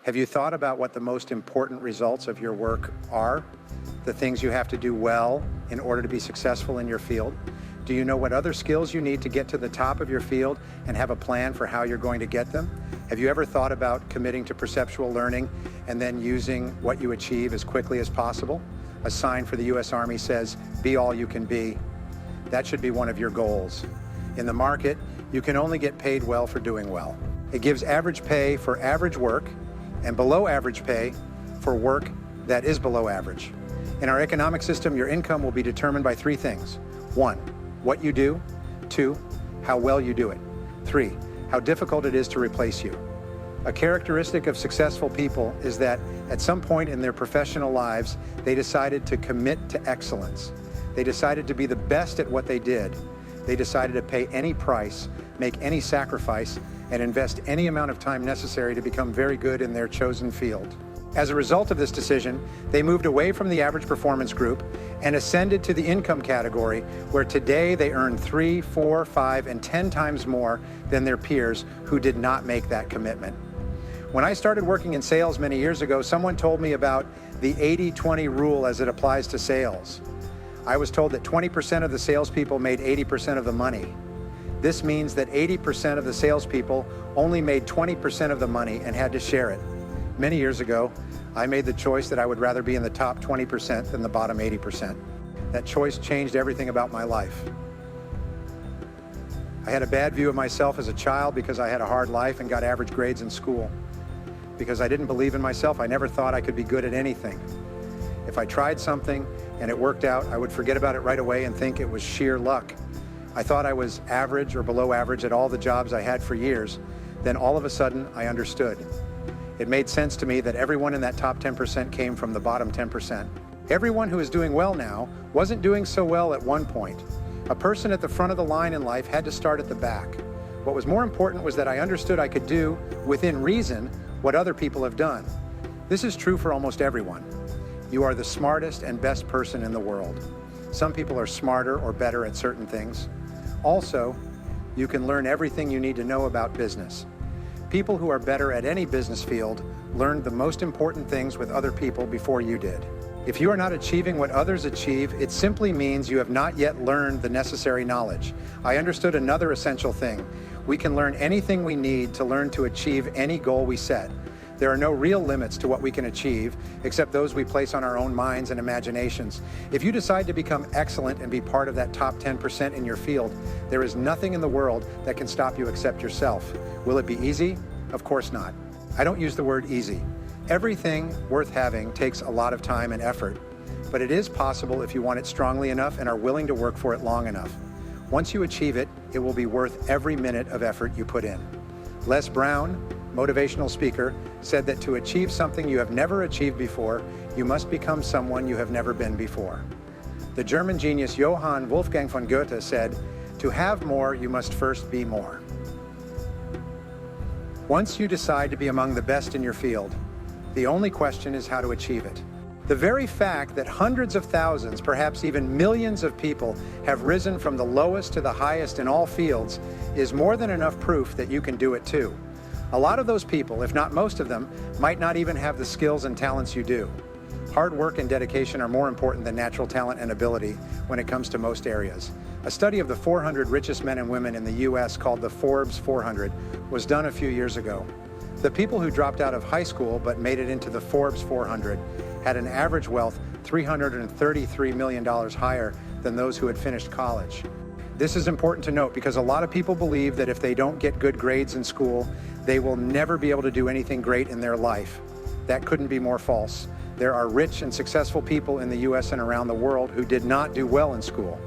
Have you thought about what the most important results of your work are? The things you have to do well in order to be successful in your field? Do you know what other skills you need to get to the top of your field and have a plan for how you're going to get them? Have you ever thought about committing to perceptual learning and then using what you achieve as quickly as possible? A sign for the U.S. Army says, "Be all you can be." That should be one of your goals. In the market, you can only get paid well for doing well. It gives average pay for average work and below average pay for work that is below average. In our economic system, your income will be determined by three things. 1, what you do. 2, how well you do it. 3, how difficult it is to replace you. A characteristic of successful people is that at some point in their professional lives, they decided to commit to excellence. They decided to be the best at what they did. They decided to pay any price, make any sacrifice, and invest any amount of time necessary to become very good in their chosen field. As a result of this decision, they moved away from the average performance group and ascended to the income category, where today they earn 3, 4, 5, and 10 times more than their peers who did not make that commitment. When I started working in sales many years ago, someone told me about the 80-20 rule as it applies to sales. I was told that 20% of the salespeople made 80% of the money. This means that 80% of the salespeople only made 20% of the money and had to share it. Many years ago, I made the choice that I would rather be in the top 20% than the bottom 80%. That choice changed everything about my life. I had a bad view of myself as a child because I had a hard life and got average grades in school. Because I didn't believe in myself, I never thought I could be good at anything. If I tried something and it worked out, I would forget about it right away and think it was sheer luck. I thought I was average or below average at all the jobs I had for years. Then all of a sudden, I understood. It made sense to me that everyone in that top 10% came from the bottom 10%. Everyone who is doing well now wasn't doing so well at one point. A person at the front of the line in life had to start at the back. What was more important was that I understood I could do, within reason, what other people have done. This is true for almost everyone. You are the smartest and best person in the world. Some people are smarter or better at certain things. Also, you can learn everything you need to know about business. People who are better at any business field learned the most important things with other people before you did. If you are not achieving what others achieve, it simply means you have not yet learned the necessary knowledge. I understood another essential thing. We can learn anything we need to learn to achieve any goal we set. There are no real limits to what we can achieve, except those we place on our own minds and imaginations. If you decide to become excellent and be part of that top 10% in your field, there is nothing in the world that can stop you except yourself. Will it be easy? Of course not. I don't use the word easy. Everything worth having takes a lot of time and effort, but it is possible if you want it strongly enough and are willing to work for it long enough. Once you achieve it, it will be worth every minute of effort you put in. Les Brown, motivational speaker, said that to achieve something you have never achieved before, you must become someone you have never been before. The German genius Johann Wolfgang von Goethe said, "To have more, you must first be more." Once you decide to be among the best in your field, the only question is how to achieve it. The very fact that hundreds of thousands, perhaps even millions of people have risen from the lowest to the highest in all fields is more than enough proof that you can do it too. A lot of those people, if not most of them, might not even have the skills and talents you do. Hard work and dedication are more important than natural talent and ability when it comes to most areas. A study of the 400 richest men and women in the U.S. called the Forbes 400 was done a few years ago. The people who dropped out of high school but made it into the Forbes 400 had an average wealth $333 million higher than those who had finished college. This is important to note because a lot of people believe that if they don't get good grades in school, they will never be able to do anything great in their life. That couldn't be more false. There are rich and successful people in the U.S. and around the world who did not do well in school.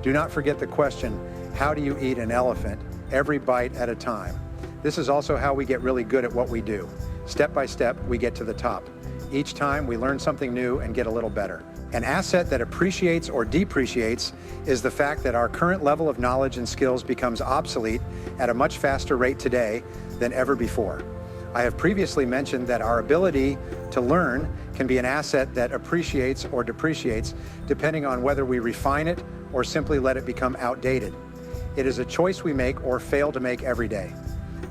Do not forget the question, how do you eat an elephant? Every bite at a time. This is also how we get really good at what we do. Step by step, we get to the top. Each time we learn something new and get a little better. An asset that appreciates or depreciates is the fact that our current level of knowledge and skills becomes obsolete at a much faster rate today than ever before. I have previously mentioned that our ability to learn can be an asset that appreciates or depreciates depending on whether we refine it or simply let it become outdated. It is a choice we make or fail to make every day.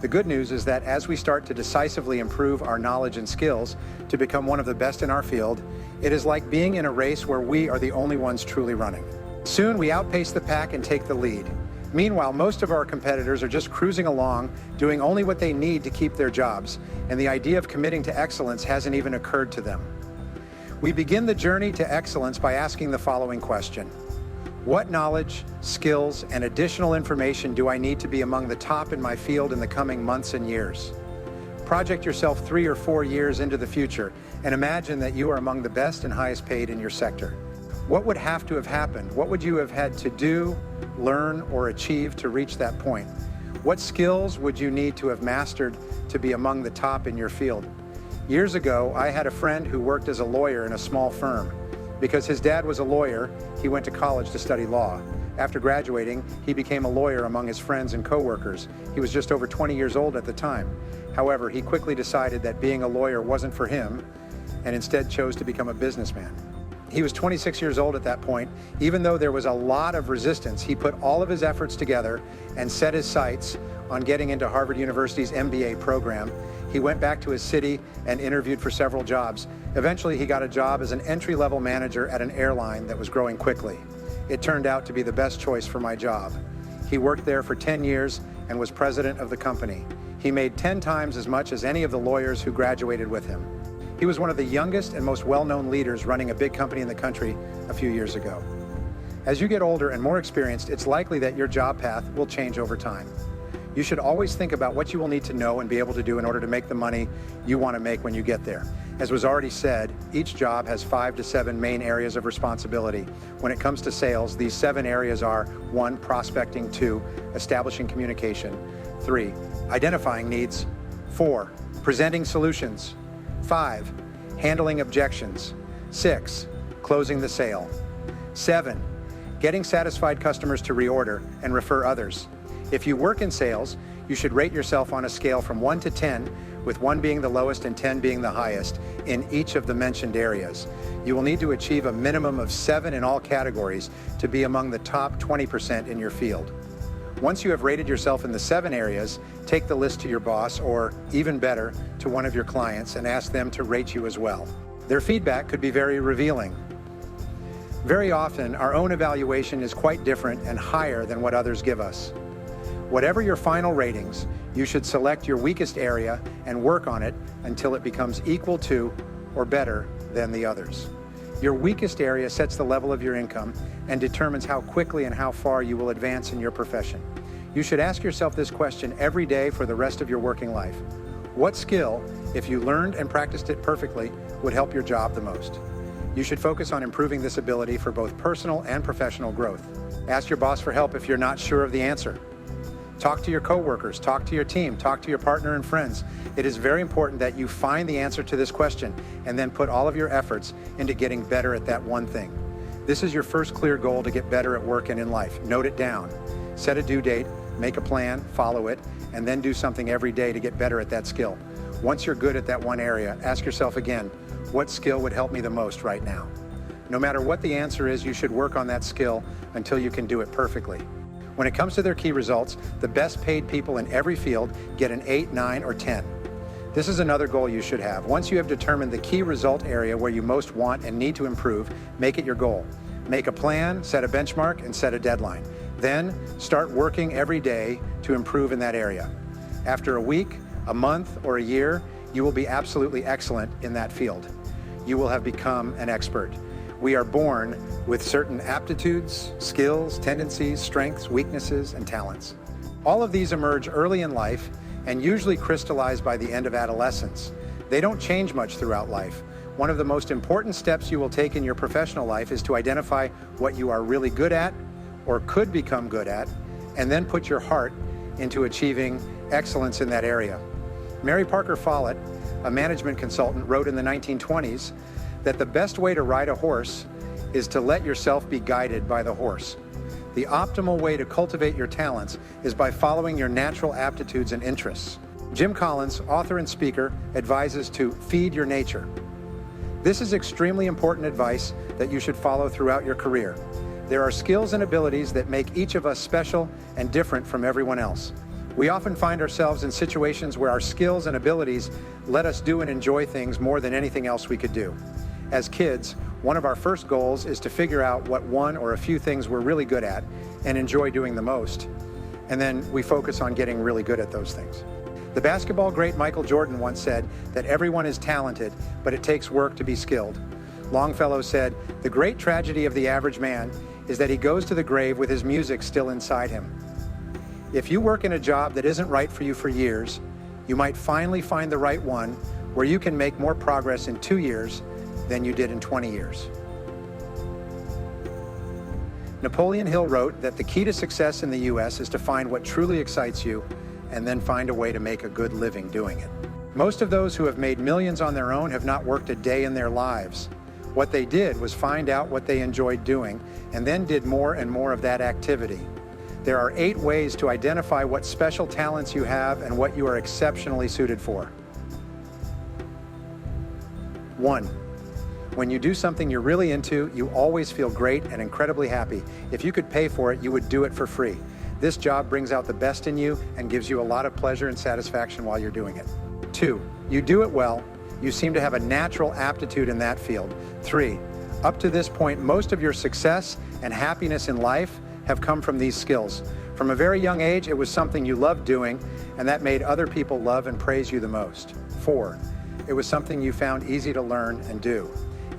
The good news is that as we start to decisively improve our knowledge and skills to become one of the best in our field, it is like being in a race where we are the only ones truly running. Soon we outpace the pack and take the lead. Meanwhile, most of our competitors are just cruising along, doing only what they need to keep their jobs, and the idea of committing to excellence hasn't even occurred to them. We begin the journey to excellence by asking the following question: what knowledge, skills, and additional information do I need to be among the top in my field in the coming months and years? Project yourself 3 or 4 years into the future and imagine that you are among the best and highest paid in your sector. What would have to have happened? What would you have had to do, learn, or achieve to reach that point? What skills would you need to have mastered to be among the top in your field? Years ago, I had a friend who worked as a lawyer in a small firm. Because his dad was a lawyer, he went to college to study law. After graduating, he became a lawyer among his friends and coworkers. He was just over 20 years old at the time. However, he quickly decided that being a lawyer wasn't for him and instead chose to become a businessman. He was 26 years old at that point. Even though there was a lot of resistance, he put all of his efforts together and set his sights on getting into Harvard University's MBA program. He went back to his city and interviewed for several jobs. Eventually, he got a job as an entry-level manager at an airline that was growing quickly. It turned out to be the best choice for my job. He worked there for 10 years and was president of the company. He made 10 times as much as any of the lawyers who graduated with him. He was one of the youngest and most well-known leaders running a big company in the country a few years ago. As you get older and more experienced, it's likely that your job path will change over time. You should always think about what you will need to know and be able to do in order to make the money you want to make when you get there. As was already said, each job has 5 to 7 main areas of responsibility. When it comes to sales, these 7 areas are: 1, prospecting; 2, establishing communication; 3, identifying needs; 4, presenting solutions; 5, handling objections; 6, closing the sale; 7, getting satisfied customers to reorder and refer others. If you work in sales, you should rate yourself on a scale from 1 to 10, with 1 being the lowest and 10 being the highest in each of the mentioned areas. You will need to achieve a minimum of 7 in all categories to be among the top 20% in your field. Once you have rated yourself in the 7 areas, take the list to your boss, or even better, to one of your clients, and ask them to rate you as well. Their feedback could be very revealing. Very often, our own evaluation is quite different and higher than what others give us. Whatever your final ratings, you should select your weakest area and work on it until it becomes equal to or better than the others. Your weakest area sets the level of your income and determines how quickly and how far you will advance in your profession. You should ask yourself this question every day for the rest of your working life. What skill, if you learned and practiced it perfectly, would help your job the most? You should focus on improving this ability for both personal and professional growth. Ask your boss for help if you're not sure of the answer. Talk to your coworkers, talk to your team, talk to your partner and friends. It is very important that you find the answer to this question and then put all of your efforts into getting better at that one thing. This is your first clear goal to get better at work and in life. Note it down. Set a due date, make a plan, follow it, and then do something every day to get better at that skill. Once you're good at that one area, ask yourself again, what skill would help me the most right now? No matter what the answer is, you should work on that skill until you can do it perfectly. When it comes to their key results, the best paid people in every field get an 8, 9, or 10. This is another goal you should have. Once you have determined the key result area where you most want and need to improve, make it your goal. Make a plan, set a benchmark, and set a deadline. Then start working every day to improve in that area. After a week, a month, or a year, you will be absolutely excellent in that field. You will have become an expert. We are born with certain aptitudes, skills, tendencies, strengths, weaknesses, and talents. All of these emerge early in life and usually crystallize by the end of adolescence. They don't change much throughout life. One of the most important steps you will take in your professional life is to identify what you are really good at or could become good at, and then put your heart into achieving excellence in that area. Mary Parker Follett, a management consultant, wrote in the 1920s that the best way to ride a horse is to let yourself be guided by the horse. The optimal way to cultivate your talents is by following your natural aptitudes and interests. Jim Collins, author and speaker, advises to feed your nature. This is extremely important advice that you should follow throughout your career. There are skills and abilities that make each of us special and different from everyone else. We often find ourselves in situations where our skills and abilities let us do and enjoy things more than anything else we could do. As kids, one of our first goals is to figure out what one or a few things we're really good at and enjoy doing the most. And then we focus on getting really good at those things. The basketball great Michael Jordan once said that everyone is talented, but it takes work to be skilled. Longfellow said, "The great tragedy of the average man is that he goes to the grave with his music still inside him." If you work in a job that isn't right for you for years, you might finally find the right one where you can make more progress in 2 years than you did in 20 years. Napoleon Hill wrote that the key to success in the US is to find what truly excites you and then find a way to make a good living doing it. Most of those who have made millions on their own have not worked a day in their lives. What they did was find out what they enjoyed doing and then did more and more of that activity. There are 8 ways to identify what special talents you have and what you are exceptionally suited for. 1. When you do something you're really into, you always feel great and incredibly happy. If you could pay for it, you would do it for free. This job brings out the best in you and gives you a lot of pleasure and satisfaction while you're doing it. 2. You do it well. You seem to have a natural aptitude in that field. 3. Up to this point, most of your success and happiness in life have come from these skills. From a very young age, it was something you loved doing, and that made other people love and praise you the most. 4. It was something you found easy to learn and do.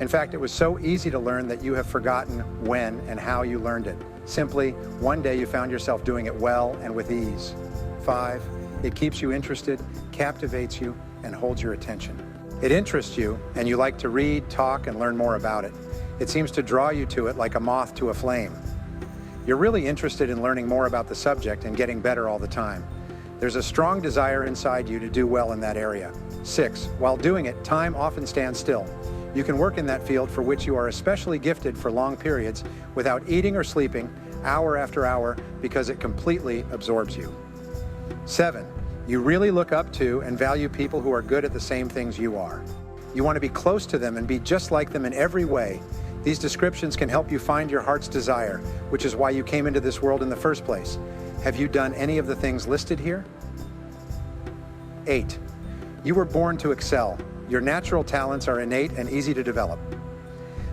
In fact, it was so easy to learn that you have forgotten when and how you learned it. Simply, one day you found yourself doing it well and with ease. 5. It keeps you interested, captivates you, and holds your attention. It interests you, and you like to read, talk, and learn more about it. It seems to draw you to it like a moth to a flame. You're really interested in learning more about the subject and getting better all the time. There's a strong desire inside you to do well in that area. 6. While doing it, time often stands still. You can work in that field for which you are especially gifted for long periods without eating or sleeping, hour after hour, because it completely absorbs you. 7. You really look up to and value people who are good at the same things you are. You want to be close to them and be just like them in every way. These descriptions can help you find your heart's desire, which is why you came into this world in the first place. Have you done any of the things listed here? 8. You were born to excel. Your natural talents are innate and easy to develop.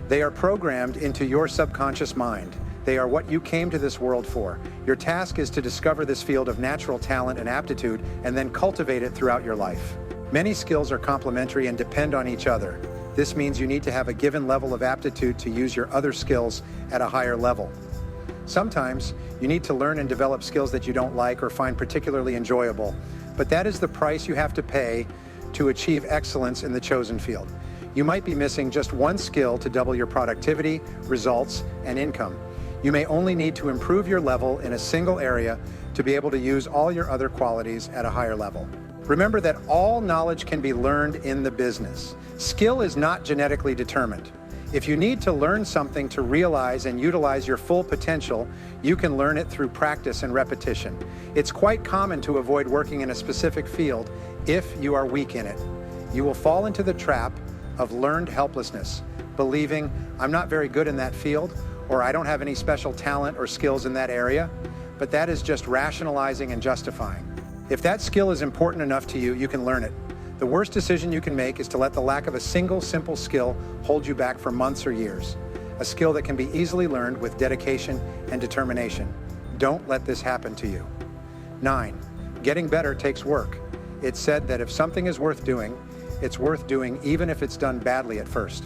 They are programmed into your subconscious mind. They are what you came to this world for. Your task is to discover this field of natural talent and aptitude and then cultivate it throughout your life. Many skills are complementary and depend on each other. This means you need to have a given level of aptitude to use your other skills at a higher level. Sometimes you need to learn and develop skills that you don't like or find particularly enjoyable, but that is the price you have to pay to achieve excellence in the chosen field. You might be missing just one skill to double your productivity, results, and income. You may only need to improve your level in a single area to be able to use all your other qualities at a higher level. Remember that all knowledge can be learned in the business. Skill is not genetically determined. If you need to learn something to realize and utilize your full potential, you can learn it through practice and repetition. It's quite common to avoid working in a specific field if you are weak in it. You will fall into the trap of learned helplessness, believing, I'm not very good in that field, or I don't have any special talent or skills in that area, but that is just rationalizing and justifying. If that skill is important enough to you, you can learn it. The worst decision you can make is to let the lack of a single simple skill hold you back for months or years. A skill that can be easily learned with dedication and determination. Don't let this happen to you. 9. Getting better takes work. It's said that if something is worth doing, it's worth doing even if it's done badly at first.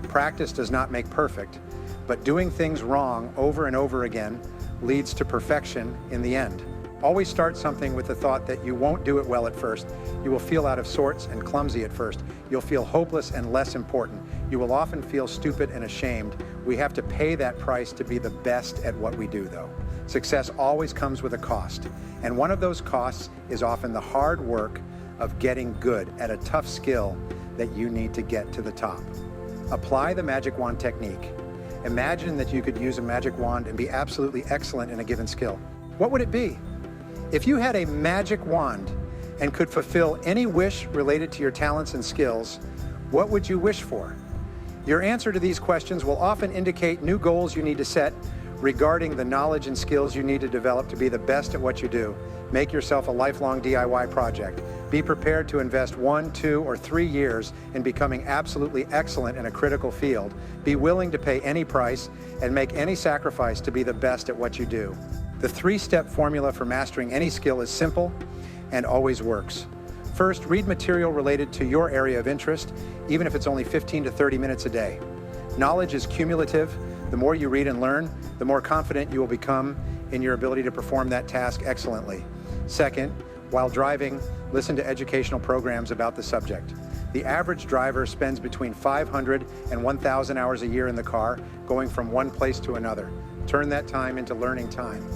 Practice does not make perfect, but doing things wrong over and over again leads to perfection in the end. Always start something with the thought that you won't do it well at first. You will feel out of sorts and clumsy at first. You'll feel hopeless and less important. You will often feel stupid and ashamed. We have to pay that price to be the best at what we do, though. Success always comes with a cost, and one of those costs is often the hard work of getting good at a tough skill that you need to get to the top. Apply the magic wand technique. Imagine that you could use a magic wand and be absolutely excellent in a given skill. What would it be? If you had a magic wand and could fulfill any wish related to your talents and skills, what would you wish for? Your answer to these questions will often indicate new goals you need to set, regarding the knowledge and skills you need to develop to be the best at what you do. Make yourself a lifelong DIY project. Be prepared to invest 1, 2, or 3 years in becoming absolutely excellent in a critical field. Be willing to pay any price and make any sacrifice to be the best at what you do. The 3-step formula for mastering any skill is simple and always works. First, read material related to your area of interest, even if it's only 15 to 30 minutes a day. Knowledge is cumulative. The more you read and learn, the more confident you will become in your ability to perform that task excellently. Second, while driving, listen to educational programs about the subject. The average driver spends between 500 and 1,000 hours a year in the car, going from one place to another. Turn that time into learning time.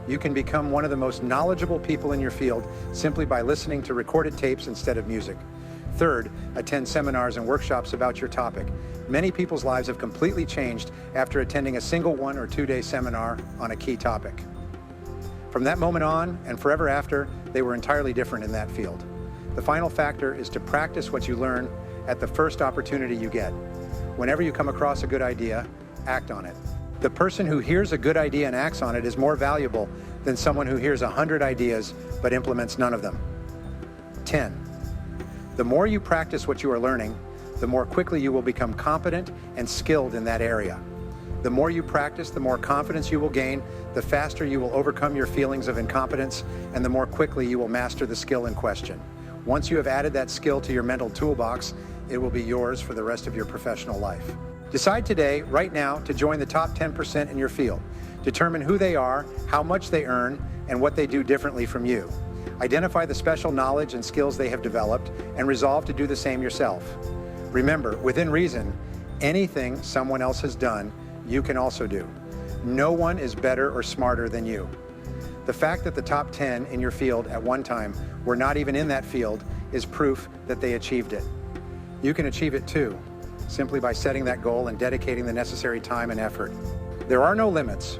You can become one of the most knowledgeable people in your field simply by listening to recorded tapes instead of music. Third, attend seminars and workshops about your topic. Many people's lives have completely changed after attending a single 1 or 2 day seminar on a key topic. From that moment on and forever after, they were entirely different in that field. The final factor is to practice what you learn at the first opportunity you get. Whenever you come across a good idea, act on it. The person who hears a good idea and acts on it is more valuable than someone who hears 100 ideas but implements none of them. 10. The more you practice what you are learning, the more quickly you will become competent and skilled in that area. The more you practice, the more confidence you will gain, the faster you will overcome your feelings of incompetence, and the more quickly you will master the skill in question. Once you have added that skill to your mental toolbox, it will be yours for the rest of your professional life. Decide today, right now, to join the top 10% in your field. Determine who they are, how much they earn, and what they do differently from you. Identify the special knowledge and skills they have developed, and resolve to do the same yourself. Remember, within reason, anything someone else has done, you can also do. No one is better or smarter than you. The fact that the top 10 in your field at one time were not even in that field is proof that they achieved it. You can achieve it too, simply by setting that goal and dedicating the necessary time and effort. There are no limits.